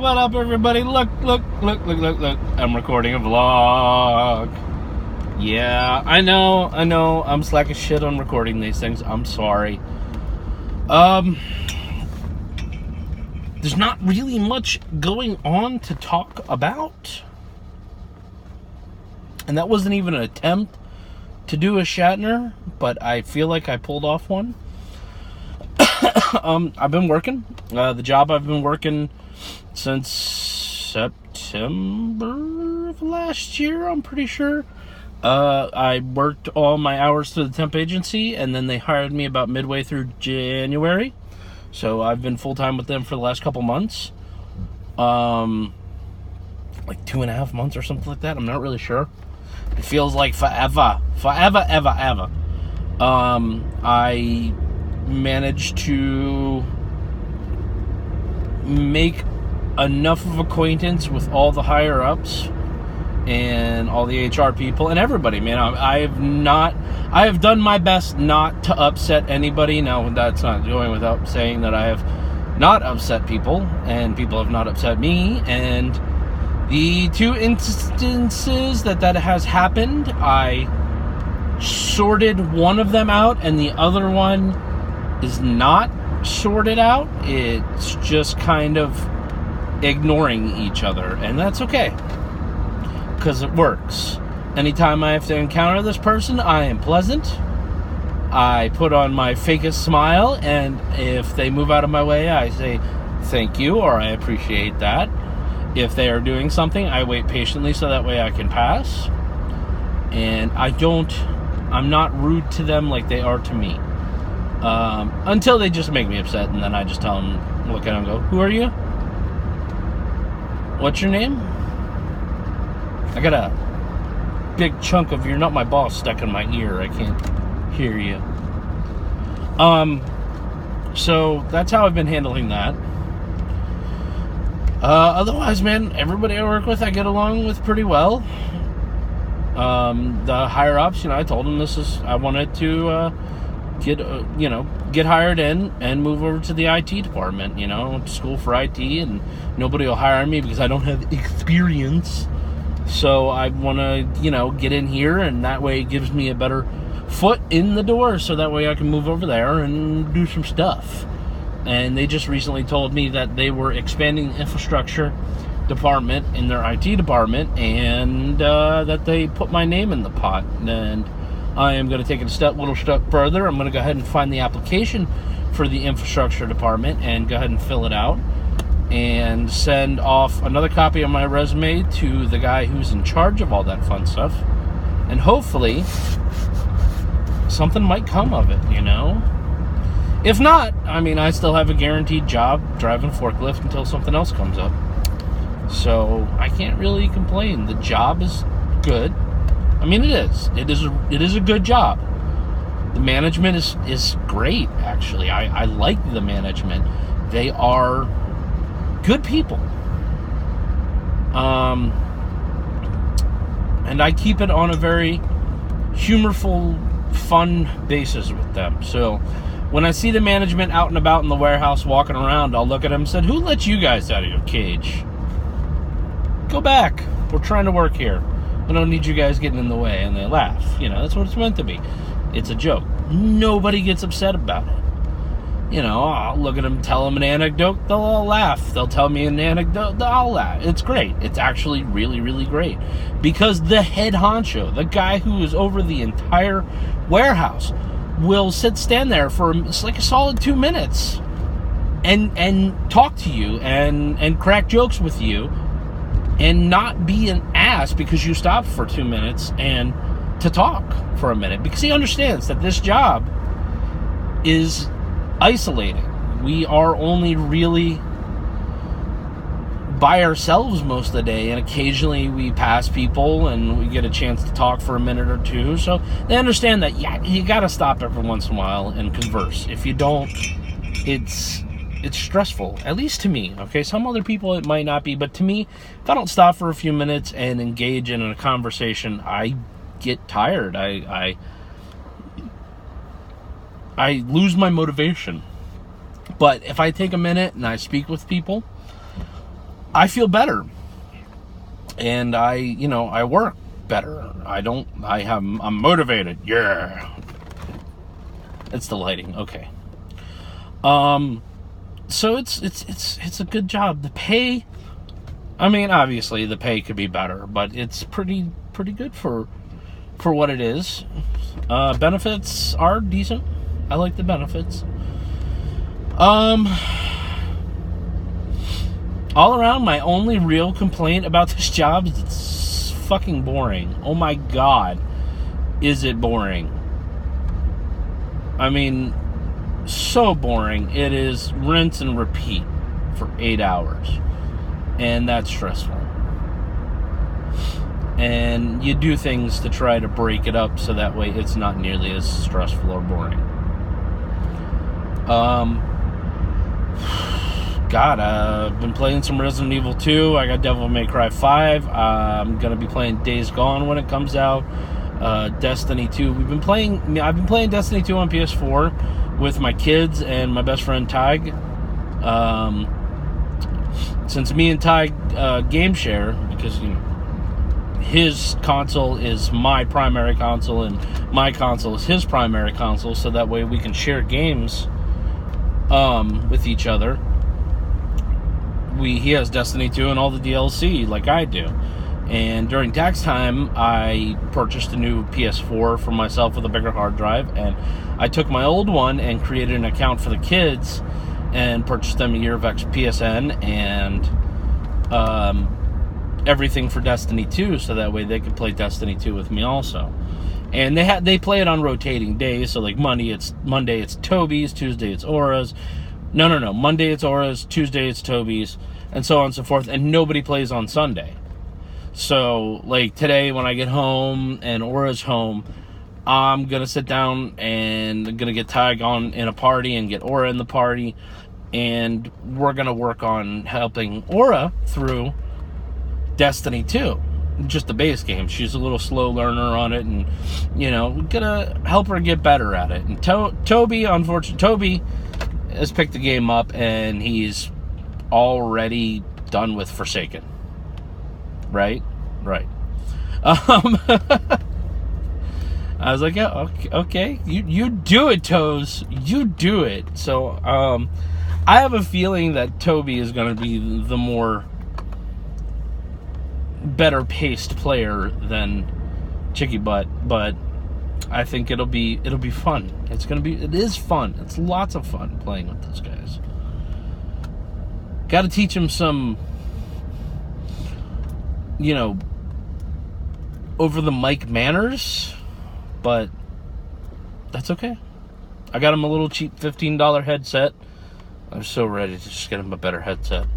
what up, everybody? Look. I'm recording a vlog. Yeah, I know. I'm slack as shit on recording these things. I'm sorry. There's not really much going on to talk about. And that wasn't even an attempt to do a Shatner, but I feel like I pulled off one. I've been working. The job I've been working since September of last year, I'm pretty sure. I worked all my hours through the temp agency, and then they hired me about midway through January. So I've been full-time with them for the last couple months. Like 2.5 months or something like that. I'm not really sure. It feels like forever. I managed to make enough of acquaintance with all the higher ups and all the HR people and everybody, man. I have done my best not to upset anybody. Now, that's not going without saying that I have not upset people, and people have not upset me. And the two instances that has happened, I sorted one of them out, and the other one is not sorted out. It's just kind of ignoring each other, and that's okay, because it works. Anytime I have to encounter this person, I am pleasant. I put on my fakest smile, and if they move out of my way, I say thank you, or I appreciate that. If they are doing something, I wait patiently so that way I can pass. And I'm not rude to them like they are to me. Until they just make me upset, and then I just tell them, look at them and go, who are you? What's your name? I got a big chunk of "you're not my boss" stuck in my ear. I can't hear you. So that's how I've been handling that. Otherwise, man, everybody I work with, I get along with pretty well. The higher ups, I told them I wanted to get hired in and move over to the IT department. I went to school for IT, and nobody will hire me because I don't have experience. So I want to, get in here, and that way it gives me a better foot in the door, so that way I can move over there and do some stuff. And they just recently told me that they were expanding the infrastructure department in their IT department, and that they put my name in the pot. And I am going to take it a little step further. I'm going to go ahead and find the application for the infrastructure department and go ahead and fill it out and send off another copy of my resume to the guy who's in charge of all that fun stuff. And hopefully something might come of it, If not, I still have a guaranteed job driving forklift until something else comes up. So I can't really complain. The job is good. It is. It is a good job. The management is great, actually. I like the management. They are good people. And I keep it on a very humorful, fun basis with them. So when I see the management out and about in the warehouse walking around, I'll look at them and say, who let you guys out of your cage? Go back. We're trying to work here. I don't need you guys getting in the way. And they laugh. That's what it's meant to be. It's a joke. Nobody gets upset about it. I'll look at them, tell them an anecdote, they'll all laugh. They'll tell me an anecdote, they'll laugh. It's great. It's actually really, really great. Because the head honcho, the guy who is over the entire warehouse, will stand there for like a solid 2 minutes and talk to you and crack jokes with you and not be an ass because you stopped for 2 minutes and to talk for a minute, because he understands that this job is isolating. We are only really by ourselves most of the day, and occasionally we pass people and we get a chance to talk for a minute or two. So they understand that, you got to stop every once in a while and converse. If you don't, it's stressful, at least to me. Okay, some other people it might not be, but to me, if I don't stop for a few minutes and engage in a conversation, I get tired. I lose my motivation. But if I take a minute and I speak with people, I feel better. And I work better. I'm motivated. Yeah. It's the lighting. Okay. So it's a good job. The pay, I mean, obviously the pay could be better, but it's pretty good for what it is. Benefits are decent. I like the benefits. All around, my only real complaint about this job is it's fucking boring. Oh my god, is it boring? I mean, so boring. It is rinse and repeat for 8 hours. And that's stressful. And you do things to try to break it up so that way it's not nearly as stressful or boring. God, I've been playing some Resident Evil 2. I got Devil May Cry 5. I'm going to be playing Days Gone when it comes out. Destiny 2. I've been playing Destiny 2 on PS4 with my kids and my best friend Tig. Since me and Tig game share, because his console is my primary console and my console is his primary console, so that way we can share games with each other. He has Destiny 2 and all the DLC like I do. And during tax time, I purchased a new PS4 for myself with a bigger hard drive, and I took my old one and created an account for the kids and purchased them a year of PSN and everything for Destiny 2, so that way they could play Destiny 2 with me also. And they play it on rotating days, so like Monday it's Toby's, Tuesday it's Aura's. No. Monday it's Aura's, Tuesday it's Toby's, and so on and so forth. And nobody plays on Sunday. So, like today when I get home and Aura's home, I'm going to sit down and I'm going to get Tig on in a party and get Aura in the party. And we're going to work on helping Aura through Destiny 2. Just the base game. She's a little slow learner on it, and, gonna help her get better at it. And Toby has picked the game up, and he's already done with Forsaken. Right. I was like, yeah, okay. You do it, Toes. You do it. So, I have a feeling that Toby is going to be the more better paced player than Chicky Butt, but I think it'll be fun. It is fun. It's lots of fun playing with those guys. Got to teach him some, over the mic manners, but that's okay. I got him a little cheap $15 headset. I'm so ready to just get him a better headset.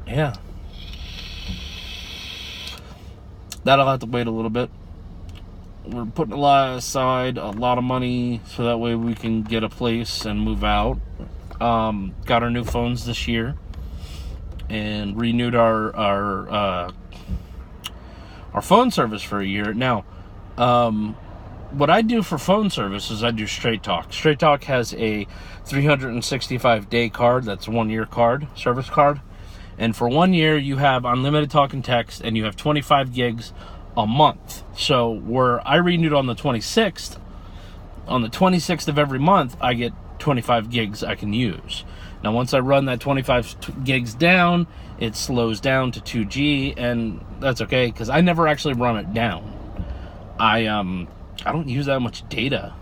Yeah. That'll have to wait a little bit. We're putting a lot of money, so that way we can get a place and move out. Got our new phones this year, and renewed our phone service for a year. Now, what I do for phone service is I do Straight Talk. Straight Talk has a 365-day card. That's a 1-year card, service card. And for 1 year, you have unlimited talk and text, and you have 25 gigs a month. So where I renewed on the 26th of every month, I get 25 gigs I can use. Now, once I run that 25 gigs down, it slows down to 2G, and that's okay, because I never actually run it down. I don't use that much data.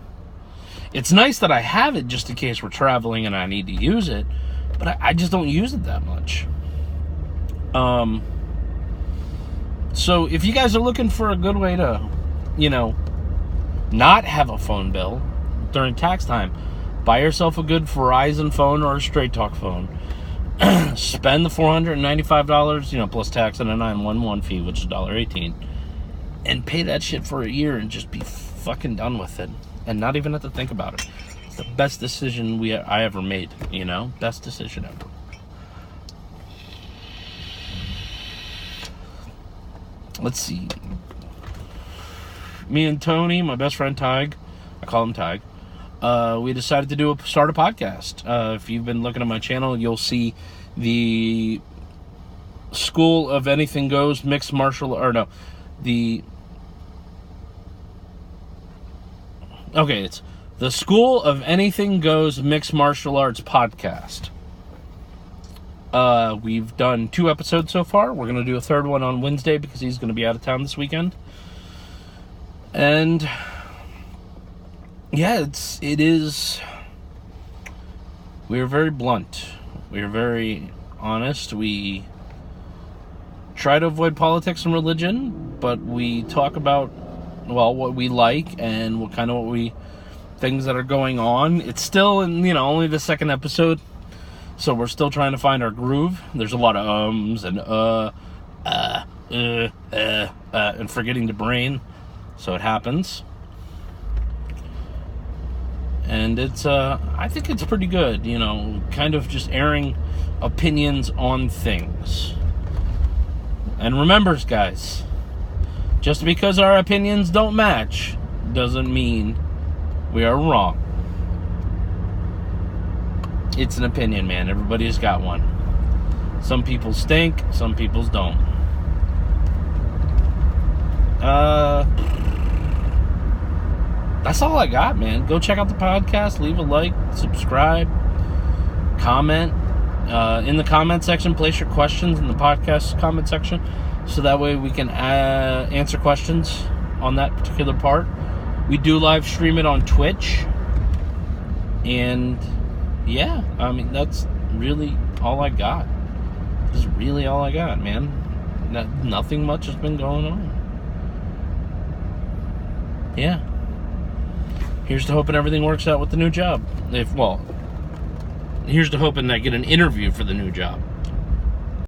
It's nice that I have it just in case we're traveling and I need to use it, but I just don't use it that much. So if you guys are looking for a good way to, not have a phone bill during tax time, buy yourself a good Verizon phone or a Straight Talk phone. Spend the $495, plus tax and a 911 fee, which is $1.18, and pay that shit for a year and just be fucking done with it and not even have to think about it. It's the best decision I ever made, best decision ever. Let's see. Me and Tony, my best friend Tig, I call him Tig, we decided to start a podcast. If you've been looking at my channel, you'll see the School of Anything Goes Mixed Martial, or no, it's the School of Anything Goes Mixed Martial Arts podcast. We've done 2 episodes so far. We're going to do a 3rd one on Wednesday because he's going to be out of town this weekend. And yeah, we're very blunt. We're very honest. We try to avoid politics and religion, but we talk about, well, what we like and things that are going on. It's still only the 2nd episode, so we're still trying to find our groove. There's a lot of ums and and forgetting the brain, so it happens. And it's I think it's pretty good, kind of just airing opinions on things. And remember, guys, just because our opinions don't match doesn't mean we are wrong. It's an opinion, man. Everybody's got one. Some people stink, some people's don't. That's all I got, man. Go check out the podcast, leave a like, subscribe, comment. In the comment section, place your questions in the podcast comment section, so that way we can answer questions on that particular part. We do live stream it on Twitch. And yeah, that's really all I got. This is really all I got, man. Nothing much has been going on. Yeah. Here's to hoping everything works out with the new job. Here's to hoping I get an interview for the new job.